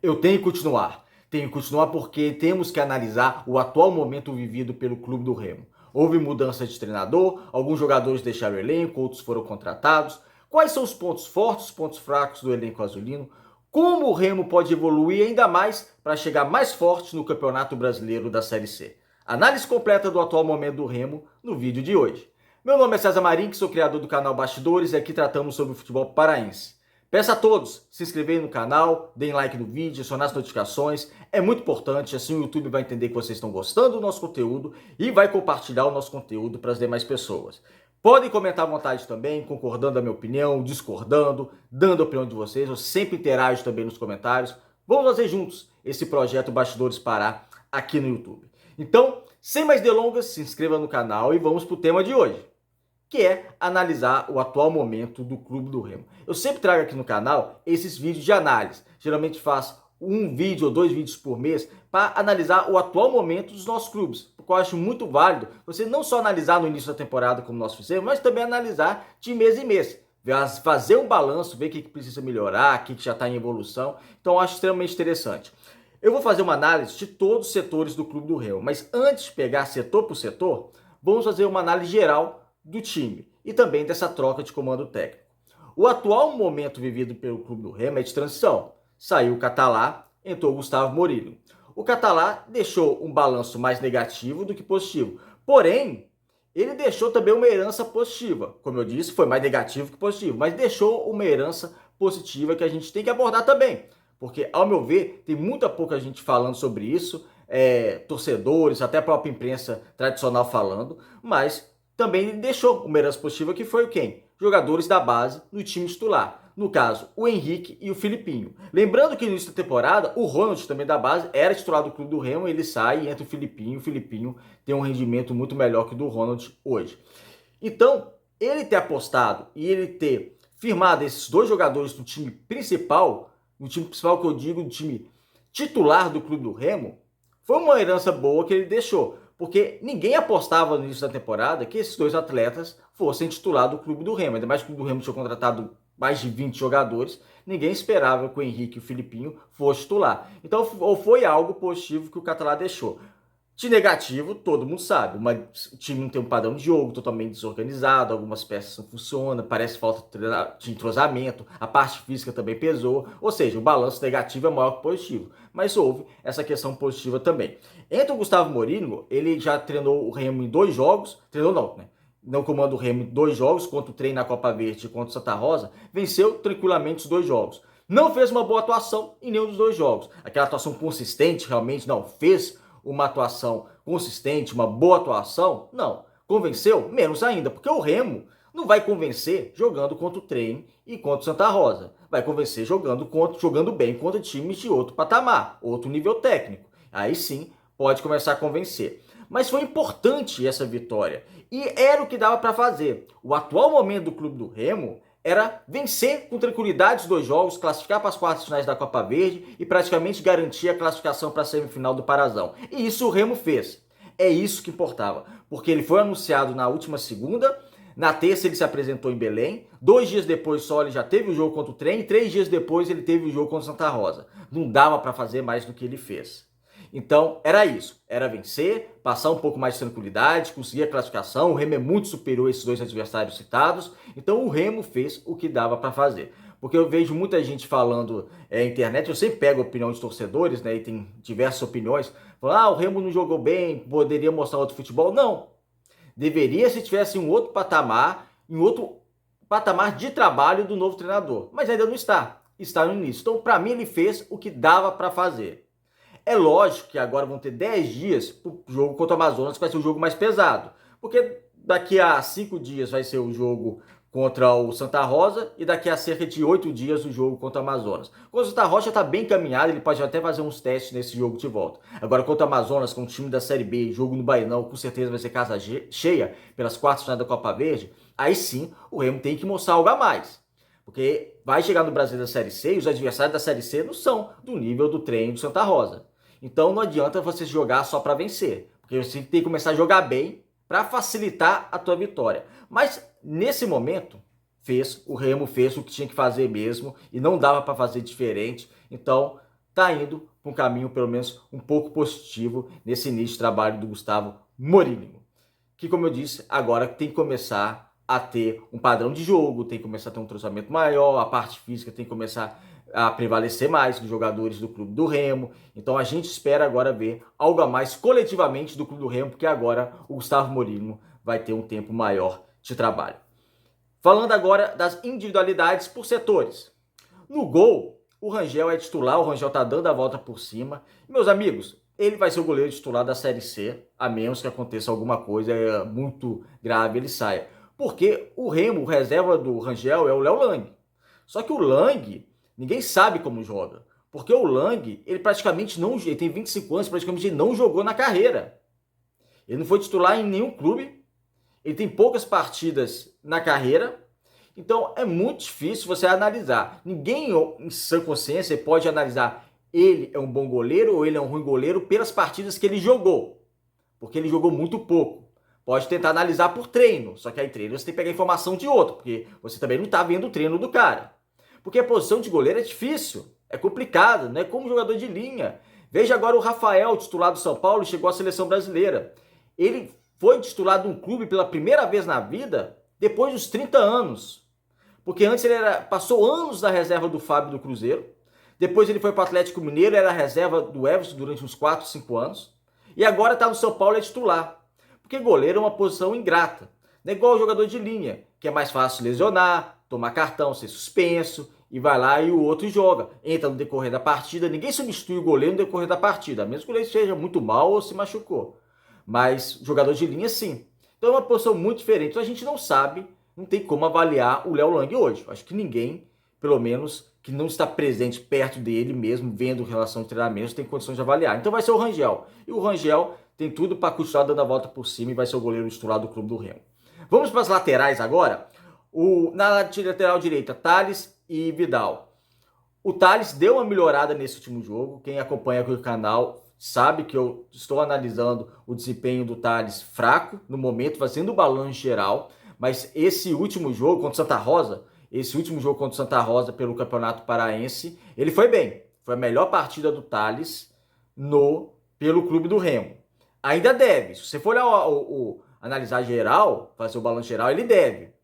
Eu tenho que continuar. Tenho que continuar porque temos que analisar o atual momento vivido pelo Clube do Remo. Houve mudança de treinador, alguns jogadores deixaram o elenco, outros foram contratados. Quais são os pontos fortes, os pontos fracos do elenco azulino? Como o Remo pode evoluir ainda mais para chegar mais forte no Campeonato Brasileiro da Série C? Análise completa do atual momento do Remo no vídeo de hoje. Meu nome é César Marim, sou criador do canal Bastidores e aqui tratamos sobre o futebol paraense. Peço a todos se inscreverem no canal, deem like no vídeo, acionar as notificações, é muito importante, assim o YouTube vai entender que vocês estão gostando do nosso conteúdo e vai compartilhar o nosso conteúdo para as demais pessoas. Podem comentar à vontade também, concordando da minha opinião, discordando, dando a opinião de vocês, eu sempre interajo também nos comentários. Vamos fazer juntos esse projeto Bastidores Pará aqui no YouTube. Então, sem mais delongas, se inscreva no canal e vamos para o tema de hoje, que é analisar o atual momento do Clube do Remo. Eu sempre trago aqui no canal esses vídeos de análise. Geralmente faço um vídeo ou 2 vídeos por mês para analisar o atual momento dos nossos clubes. Porque eu acho muito válido você não só analisar no início da temporada, como nós fizemos, mas também analisar de mês em mês. Fazer um balanço, ver o que precisa melhorar, o que já está em evolução. Então eu acho extremamente interessante. Eu vou fazer uma análise de todos os setores do Clube do Remo, mas antes de pegar setor por setor, vamos fazer uma análise geral do time e também dessa troca de comando técnico. O atual momento vivido pelo Clube do Remo é de transição. Saiu o Catalá, entrou o Gustavo Morínigo. O Catalá deixou um balanço mais negativo do que positivo. Porém, ele deixou também uma herança positiva. Como eu disse, foi mais negativo que positivo, mas deixou uma herança positiva que a gente tem que abordar também. Porque, ao meu ver, tem muita pouca gente falando sobre isso, torcedores, até a própria imprensa tradicional falando, mas também deixou uma herança positiva que foi quem? Jogadores da base no time titular. No caso, o Henrique e o Filipinho. Lembrando que no início da temporada, o Ronald também da base era titular do Clube do Remo, ele sai e entra o Filipinho. O Filipinho tem um rendimento muito melhor que o do Ronald hoje. Então, ele ter apostado e ele ter firmado esses dois jogadores no time principal que eu digo, do time titular do Clube do Remo, foi uma herança boa que ele deixou. Porque ninguém apostava no início da temporada que esses dois atletas fossem titular do Clube do Remo. Ainda mais que o Clube do Remo tinha contratado mais de 20 jogadores, ninguém esperava que o Henrique e o Filipinho fossem titular. Então, ou foi algo positivo que o Catalá deixou. De negativo, todo mundo sabe. O time não tem um padrão de jogo, totalmente desorganizado, algumas peças não funcionam, parece falta de entrosamento, a parte física também pesou, ou seja, o balanço negativo é maior que positivo. Mas houve essa questão positiva também. Entre o Gustavo Morínigo, ele já treinou o Remo em 2 jogos, treinou não, né? Não comanda o Remo em 2 jogos, contra o Trem na Copa Verde e contra o Santa Rosa, venceu tranquilamente os 2 jogos. Não fez uma boa atuação em nenhum dos 2 jogos. Aquela atuação consistente, realmente, não fez uma atuação consistente, uma boa atuação? Não. Convenceu? Menos ainda, porque o Remo não vai convencer jogando contra o Trem e contra o Santa Rosa. Vai convencer jogando bem contra times de outro patamar, outro nível técnico. Aí sim pode começar a convencer. Mas foi importante essa vitória e era o que dava para fazer. O atual momento do Clube do Remo era vencer com tranquilidade os 2 jogos, classificar para as quartas finais da Copa Verde e praticamente garantir a classificação para a semifinal do Parazão. E isso o Remo fez. É isso que importava, porque ele foi anunciado na última segunda, na terça ele se apresentou em Belém, 2 dias depois só ele já teve o jogo contra o Trem e 3 dias depois ele teve o jogo contra o Santa Rosa. Não dava para fazer mais do que ele fez. Então, era isso. Era vencer, passar um pouco mais de tranquilidade, conseguir a classificação. O Remo é muito superior a esses 2 adversários citados. Então, o Remo fez o que dava para fazer. Porque eu vejo muita gente falando na internet, eu sempre pego a opinião de torcedores, né? E tem diversas opiniões. Falando, o Remo não jogou bem, poderia mostrar outro futebol. Não. Deveria se tivesse um outro patamar, em outro patamar de trabalho do novo treinador. Mas ainda não está. Está no início. Então, para mim, ele fez o que dava para fazer. É lógico que agora vão ter 10 dias para o jogo contra o Amazonas, que vai ser o jogo mais pesado. Porque daqui a 5 dias vai ser o jogo contra o Santa Rosa e daqui a cerca de 8 dias o jogo contra o Amazonas. Contra o Santa Rosa está bem encaminhado, ele pode até fazer uns testes nesse jogo de volta. Agora contra o Amazonas, com o time da Série B, jogo no Bainão, com certeza vai ser casa cheia pelas quartas finais da Copa Verde, aí sim o Remo tem que mostrar algo a mais. Porque vai chegar no Brasil da Série C e os adversários da Série C não são do nível do Trem do Santa Rosa. Então não adianta você jogar só para vencer, porque você tem que começar a jogar bem para facilitar a tua vitória. Mas nesse momento, o Remo fez o que tinha que fazer mesmo e não dava para fazer diferente. Então está indo para um caminho, pelo menos, um pouco positivo nesse início de trabalho do Gustavo Morínigo. Que, como eu disse, agora tem que começar a ter um padrão de jogo, tem que começar a ter um entrosamento maior, a parte física tem que começar a prevalecer mais dos jogadores do Clube do Remo. Então a gente espera agora ver algo a mais coletivamente do Clube do Remo, porque agora o Gustavo Morínigo vai ter um tempo maior de trabalho. Falando agora das individualidades por setores. No gol, o Rangel é titular, o Rangel tá dando a volta por cima. Meus amigos, ele vai ser o goleiro titular da Série C, a menos que aconteça alguma coisa muito grave ele saia. Porque o Remo, o reserva do Rangel, é o Léo Lang. Só que o Lang, ninguém sabe como joga. Porque o Lang, ele praticamente não... Ele tem 25 anos, praticamente ele não jogou na carreira. Ele não foi titular em nenhum clube. Ele tem poucas partidas na carreira. Então é muito difícil você analisar. Ninguém em sã consciência pode analisar ele é um bom goleiro ou ele é um ruim goleiro pelas partidas que ele jogou. Porque ele jogou muito pouco. Pode tentar analisar por treino. Só que aí treino você tem que pegar informação de outro. Porque você também não está vendo o treino do cara. Porque a posição de goleiro é difícil. É complicado. Não é como jogador de linha. Veja agora o Rafael, titular do São Paulo, chegou à seleção brasileira. Ele foi titular de um clube pela primeira vez na vida depois dos 30 anos. Porque antes ele passou anos na reserva do Fábio do Cruzeiro. Depois ele foi para o Atlético Mineiro, era reserva do Everson durante uns 4, 5 anos. E agora está no São Paulo e é titular. Porque goleiro é uma posição ingrata. Não é igual o jogador de linha, que é mais fácil lesionar, tomar cartão, ser suspenso, e vai lá e o outro joga. Entra no decorrer da partida, ninguém substitui o goleiro no decorrer da partida, mesmo que o goleiro esteja muito mal ou se machucou. Mas jogador de linha, sim. Então é uma posição muito diferente. Então a gente não sabe, não tem como avaliar o Léo Lang hoje. Acho que ninguém, pelo menos, que não está presente perto dele mesmo, vendo relação de treinamento, tem condições de avaliar. Então vai ser o Rangel. E o Rangel tem tudo para continuar dando a volta por cima e vai ser o goleiro titular do Clube do Remo. Vamos para as laterais agora. Na lateral direita, Thales e Vidal. O Thales deu uma melhorada nesse último jogo. Quem acompanha aqui o canal sabe que eu estou analisando o desempenho do Thales fraco no momento, fazendo o balanço geral. Mas esse último jogo contra o Santa Rosa, pelo Campeonato Paraense, ele foi bem. Foi a melhor partida do Thales pelo Clube do Remo. Ainda deve. Se você for olhar analisar geral, fazer o balanço geral, ele deve.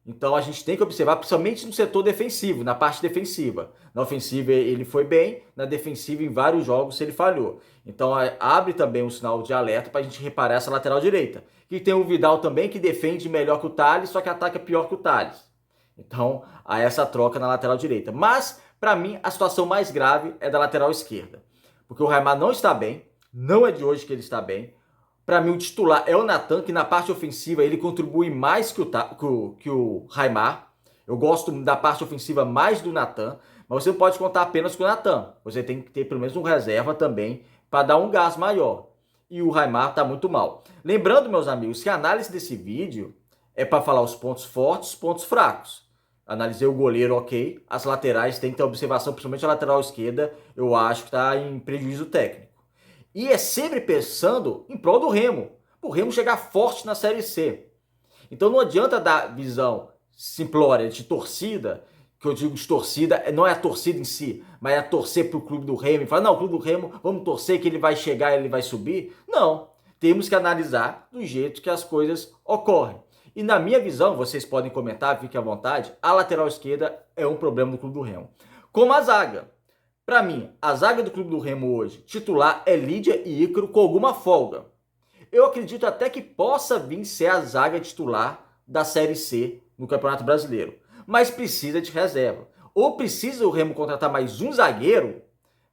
Então a gente tem que observar, principalmente no setor defensivo, na parte defensiva. Na ofensiva ele foi bem, na defensiva em vários jogos ele falhou. Então abre também um sinal de alerta para a gente reparar essa lateral direita. Que tem o Vidal também, que defende melhor que o Thales, só que ataca pior que o Thales. Então há essa troca na lateral direita. Mas, para mim, a situação mais grave é da lateral esquerda. Porque o Raimar não está bem, não é de hoje que ele está bem. Para mim, o titular é o Natan, que na parte ofensiva ele contribui mais que o Raimar. Eu gosto da parte ofensiva mais do Natan, mas você não pode contar apenas com o Natan. Você tem que ter pelo menos um reserva também para dar um gás maior. E o Raimar está muito mal. Lembrando, meus amigos, que a análise desse vídeo é para falar os pontos fortes, os pontos fracos. Analisei o goleiro, ok. As laterais tem que ter observação, principalmente a lateral esquerda, eu acho que está em prejuízo técnico. E é sempre pensando em prol do Remo. O Remo chegar forte na Série C. Então não adianta dar visão simplória de torcida, que eu digo de torcida, não é a torcida em si, mas é a torcer para o Clube do Remo. E falar, não, o Clube do Remo, vamos torcer que ele vai chegar, ele vai subir. Não, temos que analisar do jeito que as coisas ocorrem. E na minha visão, vocês podem comentar, fiquem à vontade, a lateral esquerda é um problema do Clube do Remo. Como a zaga. Para mim, a zaga do Clube do Remo hoje, titular é Lídia e Ícaro com alguma folga. Eu acredito até que possa vir ser a zaga titular da Série C no Campeonato Brasileiro. Mas precisa de reserva. Ou precisa o Remo contratar mais um zagueiro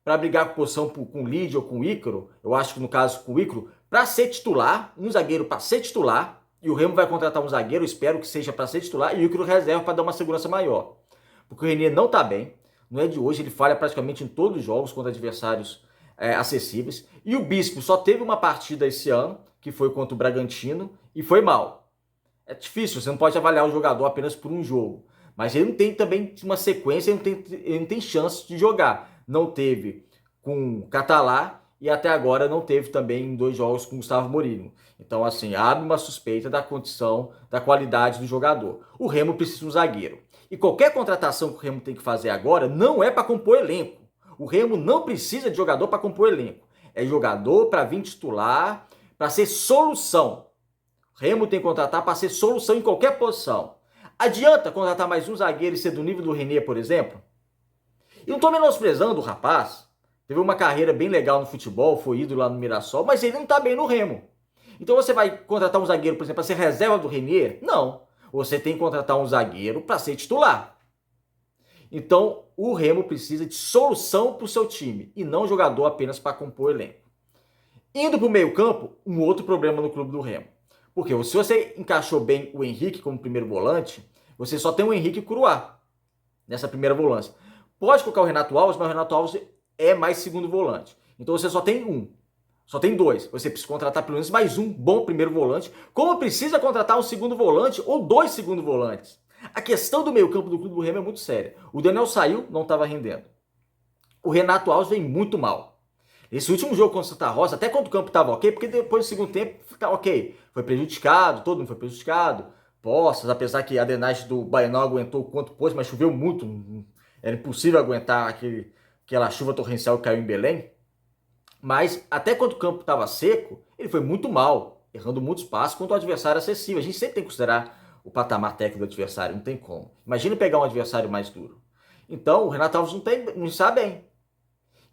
para brigar com posição com Lídia ou com Ícaro, eu acho que no caso com o Ícaro, para ser titular, um zagueiro para ser titular, e o Remo vai contratar um zagueiro, espero que seja para ser titular, e o Ícaro reserva para dar uma segurança maior. Porque o Renier não está bem. Não é de hoje, ele falha praticamente em todos os jogos contra adversários acessíveis. E o Bispo só teve uma partida esse ano, que foi contra o Bragantino, e foi mal. É difícil, você não pode avaliar o jogador apenas por um jogo. Mas ele não tem também uma sequência, ele não tem chance de jogar. Não teve com o Catalá e até agora não teve também em 2 jogos com o Gustavo Morínigo. Então, assim, abre uma suspeita da condição, da qualidade do jogador. O Remo precisa de um zagueiro. E qualquer contratação que o Remo tem que fazer agora não é para compor elenco. O Remo não precisa de jogador para compor elenco. É jogador para vir titular, para ser solução. O Remo tem que contratar para ser solução em qualquer posição. Adianta contratar mais um zagueiro e ser do nível do René, por exemplo? E não estou menosprezando o rapaz. Teve uma carreira bem legal no futebol, foi ídolo lá no Mirassol, mas ele não está bem no Remo. Então você vai contratar um zagueiro, por exemplo, para ser reserva do René? Não. Você tem que contratar um zagueiro para ser titular. Então o Remo precisa de solução para o seu time e não jogador apenas para compor elenco. Indo para o meio campo, um outro problema no clube do Remo. Porque se você encaixou bem o Henrique como primeiro volante, você só tem o Henrique Curuá nessa primeira volância. Pode colocar o Renato Alves, mas o Renato Alves é mais segundo volante. Então você só tem um. Só tem dois. Você precisa contratar pelo menos mais um bom primeiro volante. Como precisa contratar um segundo volante ou dois segundos volantes. A questão do meio campo do clube do Remo é muito séria. O Daniel saiu, não estava rendendo. O Renato Alves vem muito mal. Esse último jogo contra o Santa Rosa, até quando o campo estava ok, porque depois do segundo tempo tá ok. Foi prejudicado, todo mundo foi prejudicado. Poças, apesar que a drenagem do Baianão aguentou o quanto pôde, mas choveu muito. Era impossível aguentar aquela chuva torrencial que caiu em Belém. Mas até quando o campo estava seco, ele foi muito mal, errando muitos passos contra o adversário acessível. A gente sempre tem que considerar o patamar técnico do adversário, não tem como. Imagina pegar um adversário mais duro. Então o Renato Alves não está bem.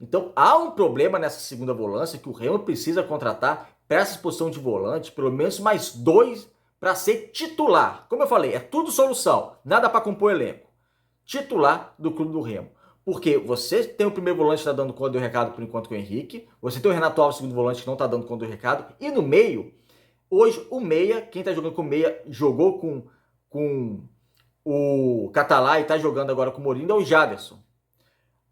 Então há um problema nessa segunda volância que o Remo precisa contratar para essa posição de volante, pelo menos mais dois para ser titular. Como eu falei, é tudo solução, nada para compor elenco. Titular do clube do Remo. Porque você tem o primeiro volante que está dando conta do recado por enquanto com o Henrique, você tem o Renato Alves, segundo volante, que não está dando conta do recado, e no meio, hoje o meia, quem está jogando com o meia, jogou com o Catalá e está jogando agora com o Mourinho, é o Jaderson.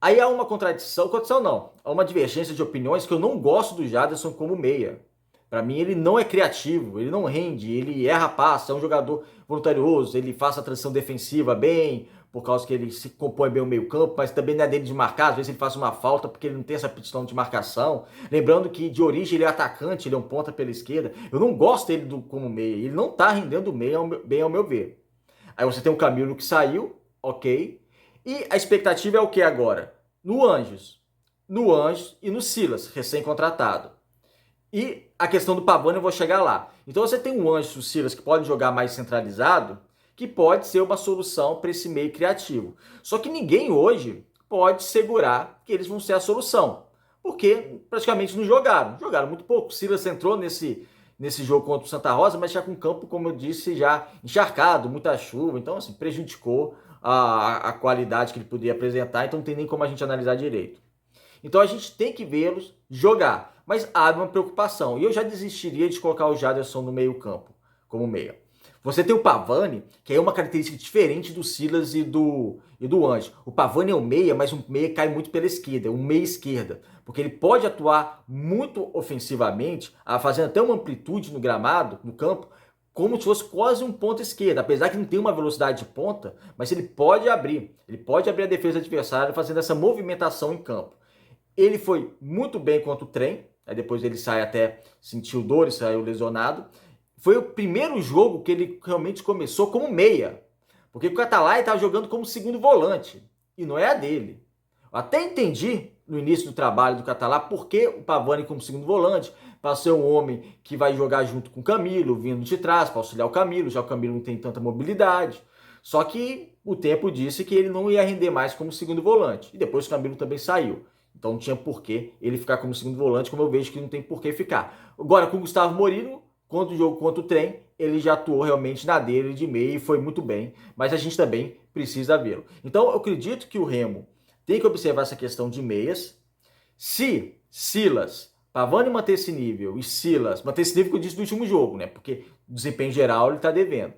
Aí há uma contradição não, há uma divergência de opiniões que eu não gosto do Jaderson como meia. Para mim ele não é criativo, ele não rende, ele erra passe, é um jogador voluntarioso, ele faz a transição defensiva bem, por causa que ele se compõe bem o meio campo, mas também não é dele de marcar, às vezes ele faz uma falta porque ele não tem essa aptidão de marcação. Lembrando que de origem ele é atacante, ele é um ponta pela esquerda. Eu não gosto dele como meia, ele não tá rendendo bem ao meu ver. Aí você tem o Camilo que saiu, ok. E a expectativa é o que agora? No Anjos e no Silas, recém-contratado. E a questão do Pavone eu vou chegar lá. Então você tem o Anjos e o Silas que podem jogar mais centralizado, que pode ser uma solução para esse meio criativo. Só que ninguém hoje pode segurar que eles vão ser a solução, porque praticamente não jogaram. Jogaram muito pouco. O Silas entrou nesse jogo contra o Santa Rosa, mas já com o campo, como eu disse, já encharcado, muita chuva. Então, assim, prejudicou a qualidade que ele poderia apresentar, então não tem nem como a gente analisar direito. Então a gente tem que vê-los jogar, mas há uma preocupação. E eu já desistiria de colocar o Jaderson no meio campo, como meia. Você tem o Pavani, que é uma característica diferente do Silas e do Anjo. O Pavani é um meia, mas um meia que cai muito pela esquerda, é um meia esquerda. Porque ele pode atuar muito ofensivamente, fazendo até uma amplitude no gramado, no campo, como se fosse quase um ponta esquerda, apesar que não tem uma velocidade de ponta, mas ele pode abrir a defesa adversária fazendo essa movimentação em campo. Ele foi muito bem contra o Trem, aí depois ele sai até, sentiu dor e saiu lesionado. Foi o primeiro jogo que ele realmente começou como meia, porque o Catalá estava jogando como segundo volante, e não é a dele. Eu até entendi no início do trabalho do Catalá por que o Pavani como segundo volante, para ser um homem que vai jogar junto com o Camilo, vindo de trás, para auxiliar o Camilo, já o Camilo não tem tanta mobilidade. Só que o tempo disse que ele não ia render mais como segundo volante. E depois o Camilo também saiu. Então não tinha porquê ele ficar como segundo volante, como eu vejo que não tem porquê ficar. Agora com o Gustavo Mourinho, quando o jogo contra o Trem, ele já atuou realmente na dele de meio e foi muito bem. Mas a gente também precisa vê-lo. Então eu acredito que o Remo tem que observar essa questão de meias. Se Silas, Pavani manter esse nível e Silas manter esse nível que eu disse no último jogo, né? Porque o desempenho geral ele tá devendo.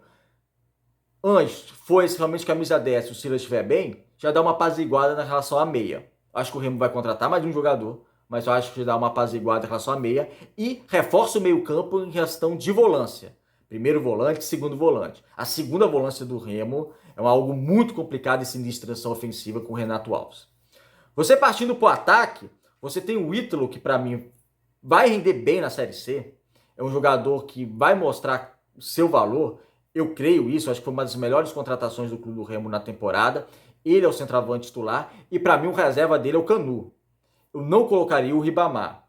Antes, foi realmente camisa 10, se o Silas estiver bem, já dá uma apaziguada na relação à meia. Acho que o Remo vai contratar mais de um jogador, mas eu acho que dá uma apaziguada em relação à meia e reforça o meio campo em questão de volância. Primeiro volante, segundo volante. A segunda volância do Remo é algo muito complicado esse início de transição ofensiva com o Renato Alves. Você partindo para o ataque, você tem o Ítalo, que para mim vai render bem na Série C. É um jogador que vai mostrar o seu valor. Eu creio isso, acho que foi uma das melhores contratações do Clube do Remo na temporada. Ele é o centroavante titular e para mim o reserva dele é o Canu. Eu não colocaria o Ribamar.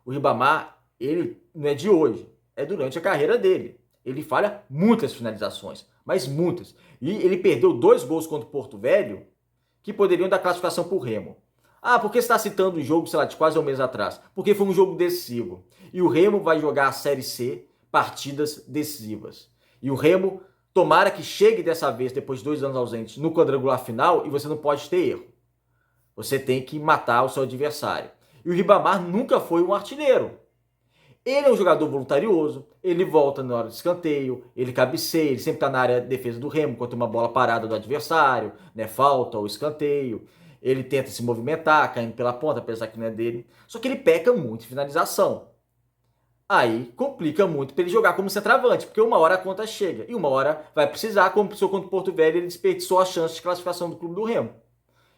O Ribamar, ele não é de hoje, é durante a carreira dele. Ele falha muitas finalizações, mas muitas. E ele perdeu 2 gols contra o Porto Velho que poderiam dar classificação para o Remo. Ah, por que você está citando um jogo, sei lá, de quase um mês atrás? Porque foi um jogo decisivo. E o Remo vai jogar a Série C, partidas decisivas. E o Remo, tomara que chegue dessa vez, depois de 2 anos ausentes, no quadrangular final, e você não pode ter erro. Você tem que matar o seu adversário. E o Ribamar nunca foi um artilheiro. Ele é um jogador voluntarioso, ele volta na hora de escanteio, ele cabeceia, ele sempre está na área de defesa do Remo, quando tem uma bola parada do adversário, né, falta ou escanteio. Ele tenta se movimentar, caindo pela ponta, apesar que não é dele. Só que ele peca muito em finalização. Aí complica muito para ele jogar como centroavante, porque uma hora a conta chega. E uma hora vai precisar, como precisou contra o Porto Velho, ele desperdiçou a chance de classificação do clube do Remo.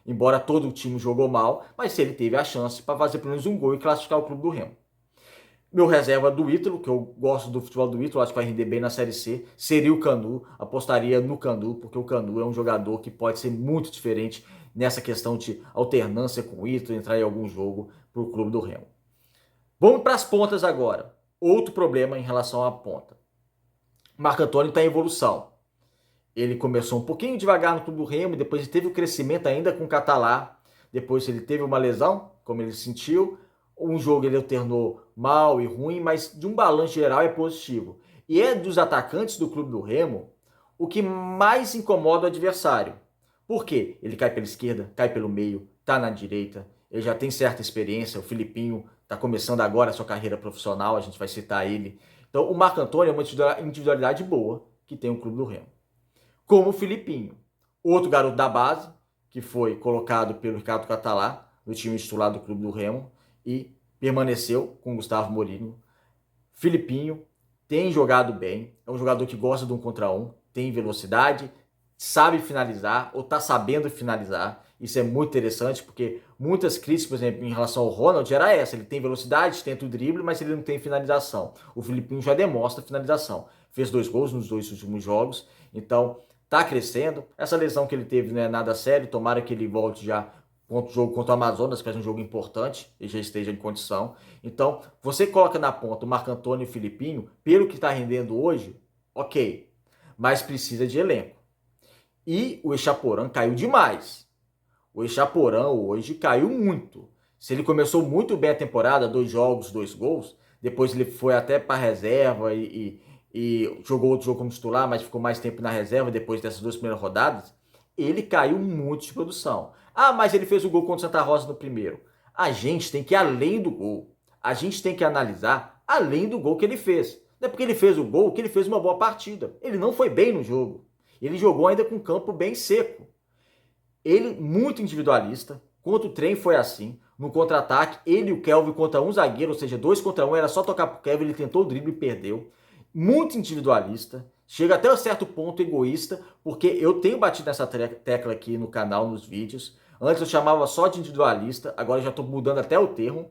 Embora todo o time jogou mal, mas ele teve a chance para fazer pelo menos um gol e classificar o clube do Remo. Meu reserva do Ítalo, que eu gosto do futebol do Ítalo, acho que vai render bem na Série C, seria o Canu. Apostaria no Canu, porque o Canu é um jogador que pode ser muito diferente nessa questão de alternância com o Ítalo, entrar em algum jogo para o clube do Remo. Vamos para as pontas agora. Outro problema em relação à ponta. Marco Antônio está em evolução. Ele começou um pouquinho devagar no clube do Remo, depois ele teve o crescimento ainda com o Catalá, depois ele teve uma lesão, como ele sentiu, um jogo ele alternou mal e ruim, mas de um balanço geral é positivo. E é dos atacantes do clube do Remo o que mais incomoda o adversário. Por quê? Ele cai pela esquerda, cai pelo meio, tá na direita, ele já tem certa experiência, o Filipinho está começando agora a sua carreira profissional, a gente vai citar ele. Então o Marco Antônio é uma individualidade boa que tem o clube do Remo. Como o Filipinho, outro garoto da base, que foi colocado pelo Ricardo Catalá no time titular do clube do Remo e permaneceu com o Gustavo Mourinho. Filipinho tem jogado bem, é um jogador que gosta de um contra um, tem velocidade, sabe finalizar ou está sabendo finalizar. Isso é muito interessante porque muitas críticas, por exemplo, em relação ao Ronald era essa, ele tem velocidade, tenta o drible, mas ele não tem finalização. O Filipinho já demonstra finalização. Fez 2 gols nos 2 últimos jogos, então tá crescendo. Essa lesão que ele teve não é nada sério, tomara que ele volte já contra o jogo contra o Amazonas, que é um jogo importante, e já esteja em condição. Então, você coloca na ponta o Marco Antônio e o Filipinho, pelo que está rendendo hoje, ok, mas precisa de elenco. E o Echaporã caiu demais. O Echaporã hoje caiu muito. Se ele começou muito bem a temporada, 2 jogos, 2 gols, depois ele foi até para a reserva e jogou outro jogo como titular, mas ficou mais tempo na reserva depois dessas 2 primeiras rodadas, ele caiu muito de produção. Ah, mas ele fez o gol contra o Santa Rosa no primeiro. A gente tem que ir além do gol. A gente tem que analisar além do gol que ele fez. Não é porque ele fez o gol que ele fez uma boa partida. Ele não foi bem no jogo. Ele jogou ainda com o campo bem seco. Ele muito individualista. Contra o trem foi assim. No contra-ataque, ele e o Kelvin contra um zagueiro, ou seja, 2 contra 1, era só tocar pro Kelvin, ele tentou o drible e perdeu. Muito individualista. Chega até um certo ponto egoísta, porque eu tenho batido nessa tecla aqui no canal, nos vídeos. Antes eu chamava só de individualista, agora eu já estou mudando até o termo.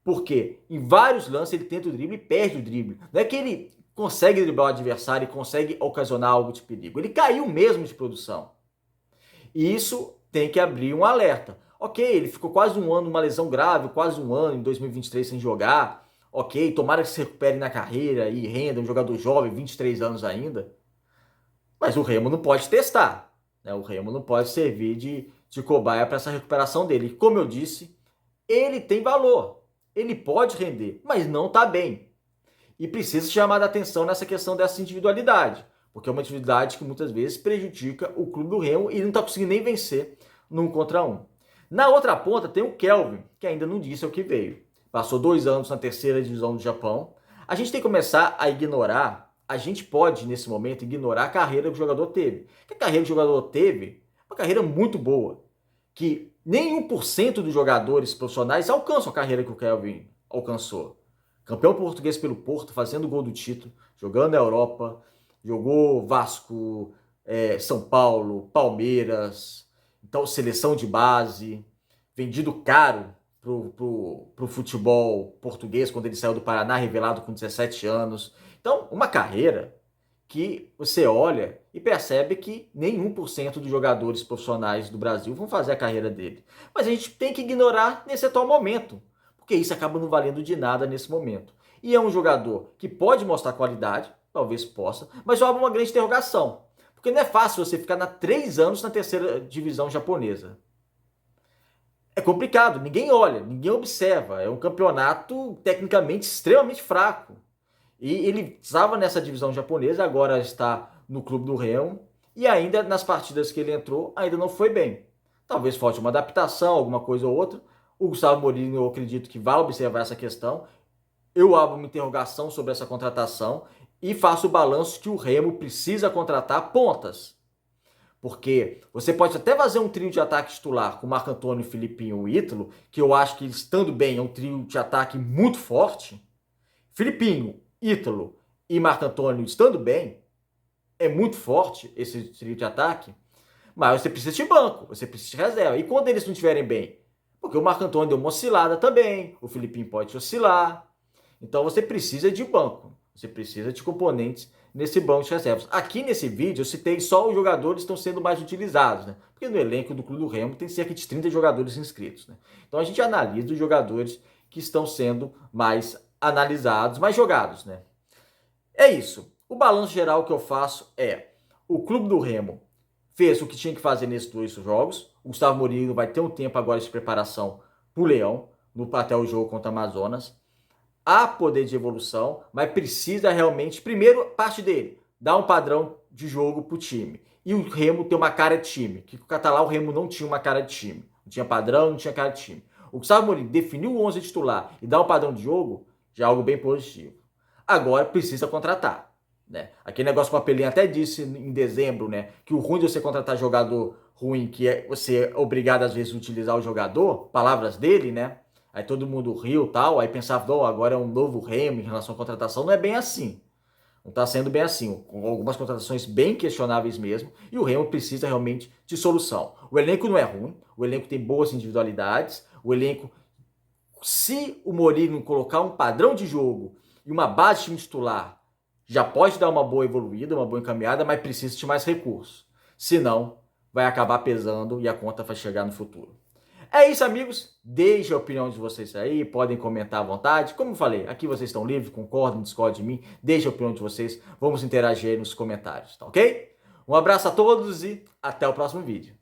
Porque em vários lances ele tenta o drible e perde o drible. Não é que ele consegue driblar o adversário e consegue ocasionar algo de perigo. Ele caiu mesmo de produção. E isso tem que abrir um alerta. Ok, ele ficou quase um ano numa lesão grave, quase um ano em 2023 sem jogar. Ok, tomara que se recupere na carreira e renda, um jogador jovem, 23 anos ainda. Mas o Remo não pode testar. Né? O Remo não pode servir de cobaia para essa recuperação dele. Como eu disse, ele tem valor. Ele pode render, mas não está bem. E precisa chamar a atenção nessa questão dessa individualidade. Porque é uma individualidade que muitas vezes prejudica o clube do Remo e não está conseguindo nem vencer num contra um. Na outra ponta tem o Kelvin, que ainda não disse o que veio. Passou 2 anos na terceira divisão do Japão. A gente tem que começar a ignorar, a gente pode, nesse momento, ignorar a carreira que o jogador teve. Que a carreira que o jogador teve é uma carreira muito boa. Que nem 1% dos jogadores profissionais alcançam a carreira que o Kelvin alcançou. Campeão português pelo Porto, fazendo gol do título, jogando na Europa, jogou Vasco, São Paulo, Palmeiras, então seleção de base, vendido caro pro futebol português quando ele saiu do Paraná, revelado com 17 anos. Então, uma carreira que você olha e percebe que nem 1% dos jogadores profissionais do Brasil vão fazer a carreira dele. Mas a gente tem que ignorar nesse atual momento, porque isso acaba não valendo de nada nesse momento. E é um jogador que pode mostrar qualidade, talvez possa, mas eu abro uma grande interrogação. Porque não é fácil você ficar 3 anos na terceira divisão japonesa. É complicado, ninguém olha, ninguém observa. É um campeonato tecnicamente extremamente fraco. E ele estava nessa divisão japonesa, agora está no Clube do Remo. E ainda nas partidas que ele entrou, ainda não foi bem. Talvez falte uma adaptação, alguma coisa ou outra. O Gustavo Mourinho, eu acredito que vai observar essa questão. Eu abro uma interrogação sobre essa contratação e faço o balanço que o Remo precisa contratar pontas. Porque você pode até fazer um trio de ataque titular com Marco Antônio, Filipinho e Ítalo, que eu acho que estando bem é um trio de ataque muito forte. Filipinho, Ítalo e Marco Antônio estando bem, é muito forte esse trio de ataque, mas você precisa de banco, você precisa de reserva. E quando eles não estiverem bem? Porque o Marco Antônio deu uma oscilada também, o Filipinho pode oscilar. Então você precisa de banco, você precisa de componentes nesse banco de reservas. Aqui nesse vídeo eu citei só os jogadores que estão sendo mais utilizados, né? Porque no elenco do Clube do Remo tem cerca de 30 jogadores inscritos, né? Então a gente analisa os jogadores que estão sendo mais analisados, mais jogados, né? É isso. O balanço geral que eu faço é: o Clube do Remo fez o que tinha que fazer nesses 2 jogos. O Gustavo Mourinho vai ter um tempo agora de preparação para o Leão, até o jogo contra o Amazonas. Há poder de evolução, mas precisa realmente, primeiro, parte dele, dar um padrão de jogo para o time. E o Remo ter uma cara de time, que o Catalá, o Remo não tinha uma cara de time. Não tinha padrão, não tinha cara de time. O Gustavo Mourinho definiu o 11 titular e dar um padrão de jogo, já é algo bem positivo. Agora precisa contratar, né? Aquele negócio que o Papelinho até disse em dezembro, né? Que o ruim de você contratar jogador ruim, que é você é obrigado às vezes a utilizar o jogador, palavras dele, né? Aí todo mundo riu e tal, aí pensava, oh, agora é um novo Remo em relação à contratação. Não é bem assim. Não está sendo bem assim. Com algumas contratações bem questionáveis mesmo. E o Remo precisa realmente de solução. O elenco não é ruim. O elenco tem boas individualidades. O elenco, se o Mourinho colocar um padrão de jogo e uma base de time titular, já pode dar uma boa evoluída, uma boa encaminhada, mas precisa de mais recursos. Senão, vai acabar pesando e a conta vai chegar no futuro. É isso, amigos. Deixe a opinião de vocês aí, podem comentar à vontade. Como eu falei, aqui vocês estão livres, concordam, discordam de mim. Deixe a opinião de vocês, vamos interagir aí nos comentários, tá ok? Um abraço a todos e até o próximo vídeo.